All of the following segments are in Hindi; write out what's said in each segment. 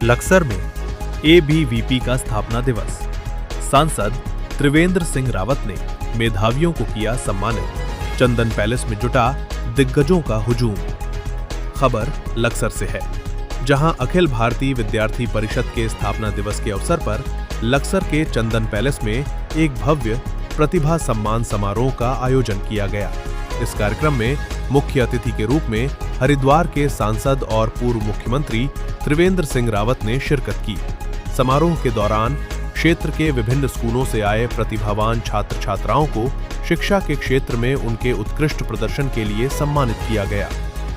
लक्सर में एबीवीपी का स्थापना दिवस। सांसद त्रिवेंद्र सिंह रावत ने मेधावियों को किया सम्मानित। चंदन पैलेस में जुटा दिग्गजों का हुजूम। खबर लक्सर से है, जहां अखिल भारतीय विद्यार्थी परिषद के स्थापना दिवस के अवसर पर लक्सर के चंदन पैलेस में एक भव्य प्रतिभा सम्मान समारोह का आयोजन किया गया। इस कार्यक्रम में मुख्य अतिथि के रूप में हरिद्वार के सांसद और पूर्व मुख्यमंत्री त्रिवेंद्र सिंह रावत ने शिरकत की। समारोह के दौरान क्षेत्र के विभिन्न स्कूलों से आए प्रतिभावान छात्र छात्राओं को शिक्षा के क्षेत्र में उनके उत्कृष्ट प्रदर्शन के लिए सम्मानित किया गया।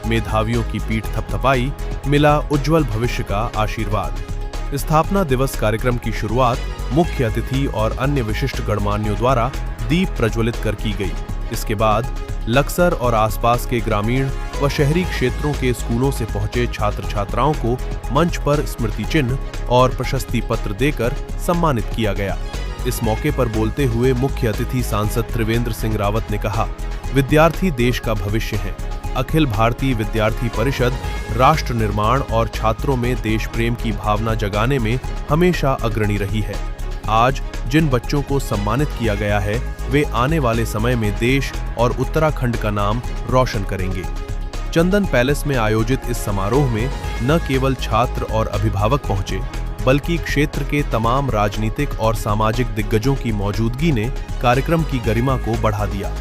मेधावियों की पीठ थपथपाई, मिला उज्जवल भविष्य का आशीर्वाद। स्थापना दिवस कार्यक्रम की शुरुआत मुख्य अतिथि और अन्य विशिष्ट गणमान्यों द्वारा दीप प्रज्वलित कर की गई। इसके बाद लक्सर और आसपास के ग्रामीण व शहरी क्षेत्रों के स्कूलों से पहुंचे छात्र छात्राओं को मंच पर स्मृति चिन्ह और प्रशस्ति पत्र देकर सम्मानित किया गया। इस मौके पर बोलते हुए मुख्य अतिथि सांसद त्रिवेंद्र सिंह रावत ने कहा, विद्यार्थी देश का भविष्य है। अखिल भारतीय विद्यार्थी परिषद राष्ट्र निर्माण और छात्रों में देश प्रेम की भावना जगाने में हमेशा अग्रणी रही है। आज जिन बच्चों को सम्मानित किया गया है, वे आने वाले समय में देश और उत्तराखंड का नाम रोशन करेंगे। चंदन पैलेस में आयोजित इस समारोह में न केवल छात्र और अभिभावक पहुंचे, बल्कि क्षेत्र के तमाम राजनीतिक और सामाजिक दिग्गजों की मौजूदगी ने कार्यक्रम की गरिमा को बढ़ा दिया।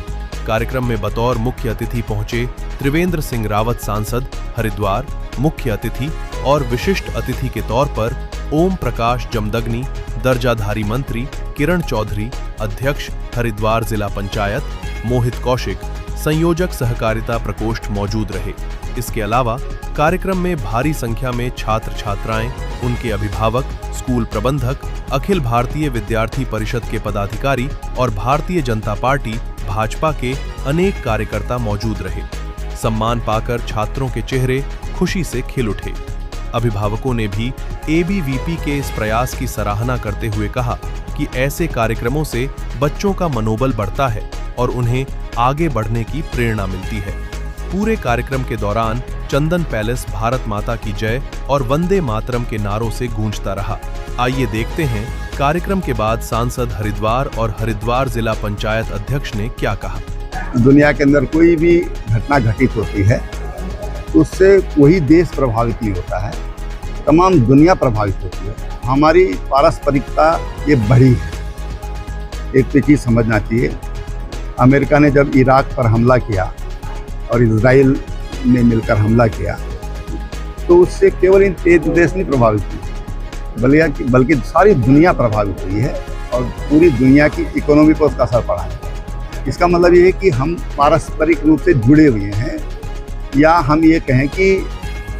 कार्यक्रम में बतौर मुख्य अतिथि पहुंचे त्रिवेंद्र सिंह रावत सांसद हरिद्वार, मुख्य अतिथि और विशिष्ट अतिथि के तौर पर ओम प्रकाश जमदग्नि, दर्जाधारी मंत्री किरण चौधरी, अध्यक्ष हरिद्वार जिला पंचायत मोहित कौशिक, संयोजक सहकारिता प्रकोष्ठ मौजूद रहे। इसके अलावा कार्यक्रम में भारी संख्या में छात्र छात्राएं, उनके अभिभावक, स्कूल प्रबंधक, अखिल भारतीय विद्यार्थी परिषद के पदाधिकारी और भारतीय जनता पार्टी भाजपा के अनेक कार्यकर्ता मौजूद रहे। सम्मान पाकर छात्रों के चेहरे खुशी से खिल उठे। अभिभावकों ने भी एबीवीपी के इस प्रयास की सराहना करते हुए कहा कि ऐसे कार्यक्रमों से बच्चों का मनोबल बढ़ता है और उन्हें आगे बढ़ने की प्रेरणा मिलती है। पूरे कार्यक्रम के दौरान चंदन पैलेस भारत माता की जय और वंदे मातरम के नारों से गूंजता रहा। आइए देखते हैं कार्यक्रम के बाद सांसद हरिद्वार और हरिद्वार जिला पंचायत अध्यक्ष ने क्या कहा। दुनिया के अंदर कोई भी घटना घटित होती है, उससे वही देश प्रभावित नहीं होता है, तमाम दुनिया प्रभावित होती है। हमारी पारस्परिकता ये बड़ी है। एक तो चीज़ समझना चाहिए, अमेरिका ने जब इराक पर हमला किया और इजराइल ने मिलकर हमला किया, तो उससे केवल इन एक देश नहीं प्रभावित हुई, बल्कि सारी दुनिया प्रभावित हुई है और पूरी दुनिया की इकोनॉमी पर उसका असर पड़ा है। इसका मतलब ये है कि हम पारस्परिक रूप से जुड़े हुए हैं, या हम ये कहें कि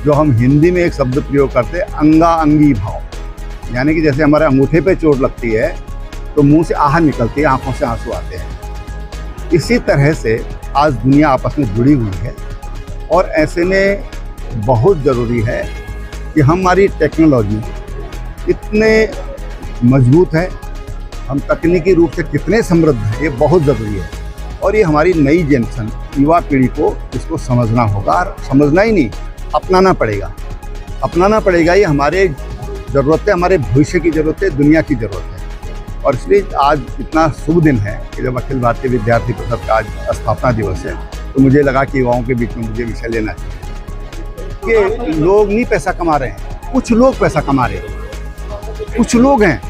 जो हम हिंदी में एक शब्द प्रयोग करते हैं, अंगा अंगी भाव, यानी कि जैसे हमारे अंगूठे पे चोट लगती है तो मुंह से आहट निकलती है, आंखों से आंसू आते हैं। इसी तरह से आज दुनिया आपस में जुड़ी हुई है और ऐसे में बहुत ज़रूरी है कि हमारी टेक्नोलॉजी इतने मजबूत है, हम तकनीकी रूप से कितने समृद्ध हैं, ये बहुत ज़रूरी है। और ये हमारी नई जनरेशन, युवा पीढ़ी को इसको समझना होगा, और समझना ही नहीं, अपनाना पड़ेगा। अपनाना पड़ेगा, ये हमारे ज़रूरत है, हमारे भविष्य की ज़रूरत है, दुनिया की ज़रूरत है। और इसलिए आज इतना शुभ दिन है कि जब अखिल भारतीय विद्यार्थी परिषद का आज स्थापना दिवस है, तो मुझे लगा कि युवाओं के बीच में मुझे विषय लेना चाहिए कि लोग नहीं पैसा कमा रहे हैं, कुछ लोग पैसा कमा रहे हैं। कुछ लोग हैं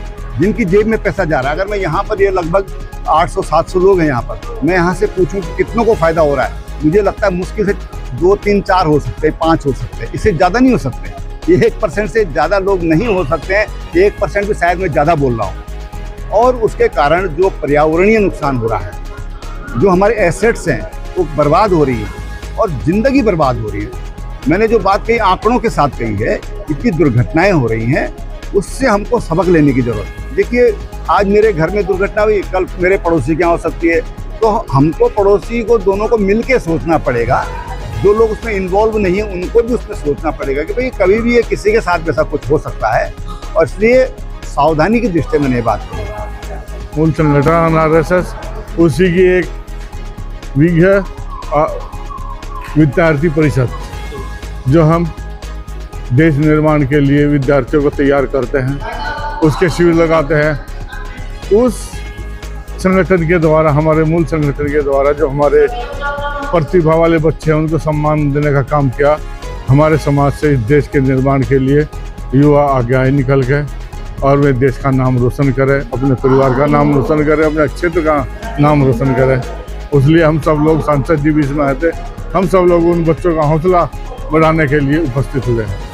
जिनकी जेब में पैसा जा रहा है। अगर मैं यहाँ पर, ये लगभग 800-700 लोग हैं यहाँ पर, मैं यहाँ से पूछूं कि कितनों को फ़ायदा हो रहा है, मुझे लगता है मुश्किल से 2, 3, 4 हो सकते हैं, 5 हो सकते हैं, इससे ज़्यादा नहीं हो सकते। ये 1% से ज़्यादा लोग नहीं हो सकते हैं, 1% भी शायद मैं ज़्यादा बोल रहा हूँ। और उसके कारण जो पर्यावरणीय नुकसान हो रहा है, जो हमारे एसेट्स हैं वो बर्बाद हो रही है और ज़िंदगी बर्बाद हो रही है। मैंने जो बात कही आंकड़ों के साथ कही है, इतनी दुर्घटनाएँ हो रही हैं, उससे हमको सबक लेने की ज़रूरत है। देखिए, आज मेरे घर में दुर्घटना हुई, कल मेरे पड़ोसी के यहाँ हो सकती है, तो हमको पड़ोसी को दोनों को मिल के सोचना पड़ेगा। जो लोग उसमें इन्वॉल्व नहीं है उनको भी उसमें सोचना पड़ेगा कि भाई कभी भी ये किसी के साथ ऐसा कुछ हो सकता है, और इसलिए सावधानी की दृष्टि में ये बात करूँगा। मूल संगठन RSS, उसी की एक विंग है विद्यार्थी परिषद, जो हम देश निर्माण के लिए विद्यार्थियों को तैयार करते हैं, उसके शिविर लगाते हैं। उस संगठन के द्वारा, हमारे मूल संगठन के द्वारा जो हमारे प्रतिभा वाले बच्चे हैं उनको सम्मान देने का काम किया। हमारे समाज से इस देश के निर्माण के लिए युवा आगे आए निकल के, और वे देश का नाम रोशन करें, अपने परिवार का नाम रोशन करें, अपने क्षेत्र का नाम रोशन करें। इसलिए हम सब लोग सांसद जी बीच में आए थे, हम सब लोग उन बच्चों का हौसला बढ़ाने के लिए उपस्थित हुए हैं।